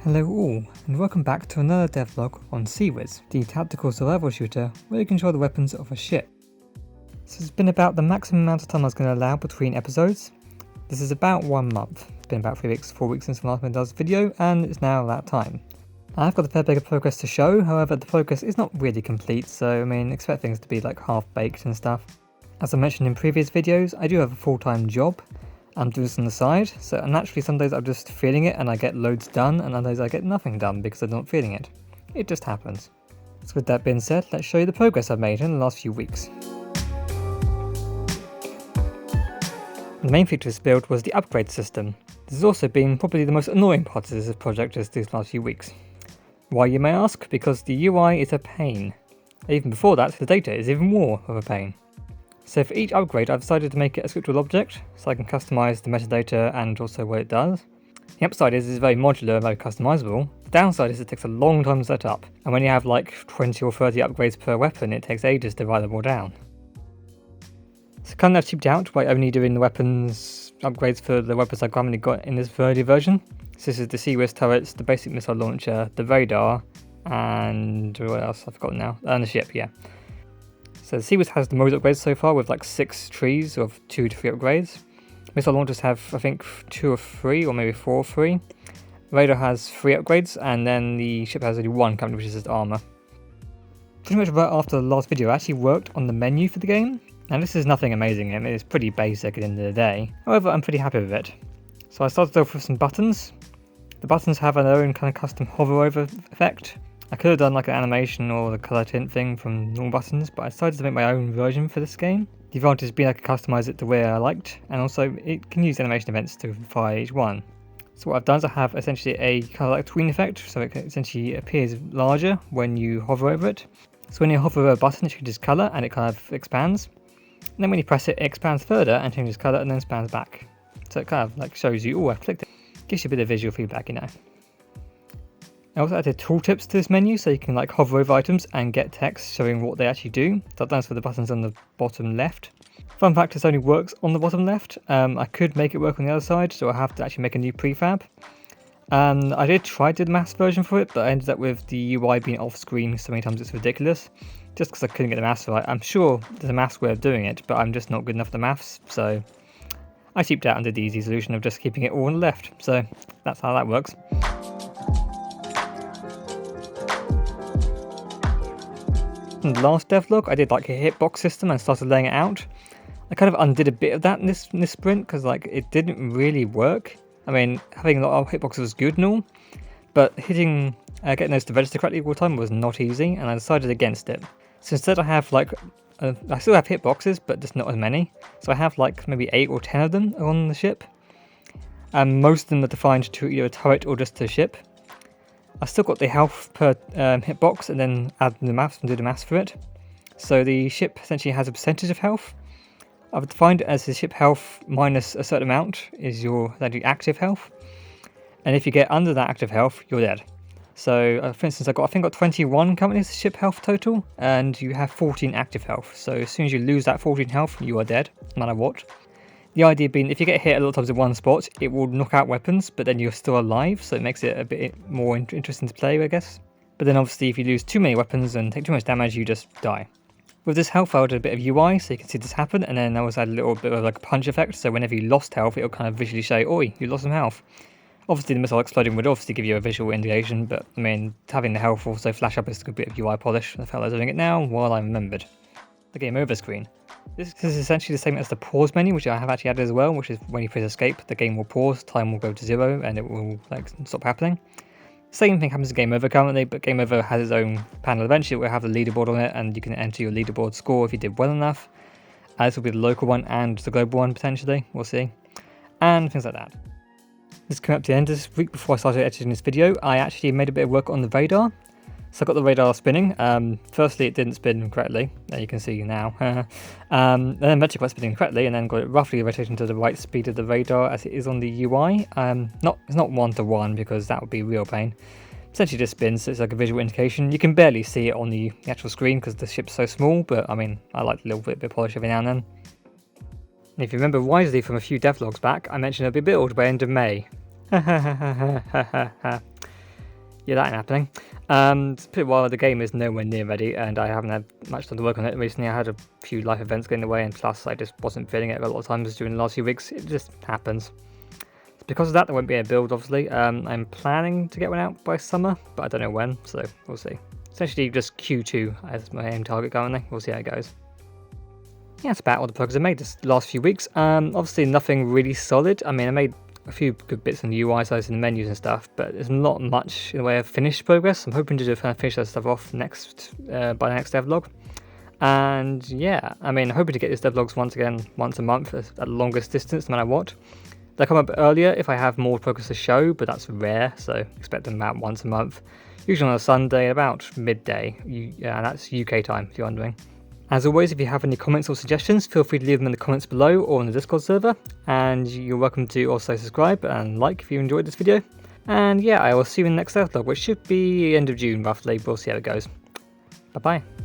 Hello all, and welcome back to another devlog on C.W.I.S, the tactical survival shooter where you control the weapons of a ship. So it's been about the maximum amount of time I was going to allow between episodes. This is about 1 month. It's been about 4 weeks since the last time I did this video, and it's now that time. I've got a fair bit of progress to show, however the progress is not really complete, so expect things to be like half-baked and stuff. As I mentioned in previous videos, I do have a full-time job. I'm doing this on the side, so naturally some days I'm just feeling it and I get loads done, and other days I get nothing done because I'm not feeling it. It just happens. So with that being said, let's show you the progress I've made in the last few weeks. The main feature of this build was the upgrade system. This has also been probably the most annoying part of this project these last few weeks. Why, you may ask? Because the UI is a pain. Even before that, the data is even more of a pain. So for each upgrade I've decided to make it a scriptable object, so I can customize the metadata and also what it does. The upside is it's very modular and very customizable. The downside is it takes a long time to set up, and when you have like 20 or 30 upgrades per weapon, it takes ages to write them all down. So kind of cheaped out by only doing the weapons upgrades for the weapons I've currently got in this version. So this is the C.W.I.S turrets, the basic missile launcher, the radar, and what else? I've forgotten now. And the ship, yeah. So the C.W.I.S has the most upgrades so far with like 6 trees of 2 to 3 upgrades. Missile launchers have I think 2 or 3 or maybe 4 or 3. Radar has 3 upgrades, and then the ship has only 1 currently, which is just armor. Pretty much right after the last video I actually worked on the menu for the game. And this is nothing amazing, it's pretty basic at the end of the day. However, I'm pretty happy with it. So I started off with some buttons. The buttons have their own kind of custom hover over effect. I could have done like an animation or the colour tint thing from normal buttons, but I decided to make my own version for this game. The advantage being I could customise it the way I liked, and also it can use animation events to fire each one. So what I've done is I have essentially a kind of like tween effect, so it essentially appears larger when you hover over it. So when you hover over a button, it changes colour and it kind of expands. And then when you press it, it expands further and changes colour and then expands back. So it kind of like shows you, oh, I've clicked it. Gives you a bit of visual feedback, you know. I also added tooltips to this menu, so you can like hover over items and get text showing what they actually do. That's for the buttons on the bottom left. Fun fact, this only works on the bottom left. I could make it work on the other side, so I have to actually make a new prefab. I did try to do the maths version for it, but I ended up with the UI being off screen so many times it's ridiculous. Just because I couldn't get the maths right. I'm sure there's a maths way of doing it, but I'm just not good enough at the maths, so I cheaped out and did the easy solution of just keeping it all on the left. So that's how that works. In the last devlog, I did like a hitbox system and started laying it out. I kind of undid a bit of that in this sprint because like it didn't really work. Having a lot of hitboxes was good and all, but getting those to register correctly all the time was not easy, and I decided against it. So instead I have like, I still have hitboxes, but just not as many. So I have like maybe 8 or 10 of them on the ship, and most of them are defined to either a turret or just a ship. I still got the health per hitbox and then add the maths and do the maths for it. So the ship essentially has a percentage of health. I've defined it as the ship health minus a certain amount is your active health. And if you get under that active health, you're dead. So for instance, I think I've got 21 currently as the ship health total, and you have 14 active health. So as soon as you lose that 14 health, you are dead, no matter what. The idea being, if you get hit a lot of times in one spot, it will knock out weapons, but then you're still alive, so it makes it a bit more interesting to play, I guess. But then obviously if you lose too many weapons and take too much damage, you just die. With this health, I added a bit of UI, so you can see this happen, and then I also added a little bit of like a punch effect, so whenever you lost health, it'll kind of visually say, oi, you lost some health. Obviously the missile exploding would obviously give you a visual indication, but having the health also flash up is a good bit of UI polish. I felt like doing it now while I remembered. The game over screen. This is essentially the same as the pause menu, which I have actually added as well, which is when you press escape, the game will pause, time will go to 0, and it will like stop happening. Same thing happens in Game Over currently, but Game Over has its own panel eventually. It will have the leaderboard on it, and you can enter your leaderboard score if you did well enough. This will be the local one and the global one potentially, we'll see. And things like that. This came up to the end of this week before I started editing this video. I actually made a bit of work on the radar. So I got the radar spinning. Firstly, it didn't spin correctly, as you can see now. Then eventually got it spinning correctly, and then got it roughly rotating to the right speed of the radar as it is on the UI. It's not 1-to-1 because that would be a real pain. Essentially just spins, so it's like a visual indication. You can barely see it on the actual screen because the ship's so small, but I like a little bit of polish every now and then. And if you remember wisely from a few devlogs back, I mentioned it'll be built by end of May. Yeah, that ain't happening. It's pretty well, the game is nowhere near ready, and I haven't had much time to work on it recently. I had a few life events getting in the way, and plus I just wasn't feeling it a lot of times during the last few weeks. It just happens. Because of that, there won't be a build, obviously. I'm planning to get one out by summer, but I don't know when, so we'll see. Essentially just Q2 as my aim target currently. We'll see how it goes. Yeah, that's about all the progress I made this last few weeks. Obviously nothing really solid. I mean, I made a few good bits on the UI size and the menus and stuff, but there's not much in the way of finished progress. I'm hoping to just finish that stuff off next by the next devlog. And yeah, I mean, hoping to get this devlogs once a month at longest distance, no matter what. They'll come up earlier if I have more progress to show, but that's rare, so expect them out once a month. Usually on a Sunday about midday, and that's UK time if you're wondering. As always, if you have any comments or suggestions, feel free to leave them in the comments below or on the Discord server. And you're welcome to also subscribe and like if you enjoyed this video. And yeah, I will see you in the next devlog, which should be end of June roughly. We'll see how it goes. Bye bye.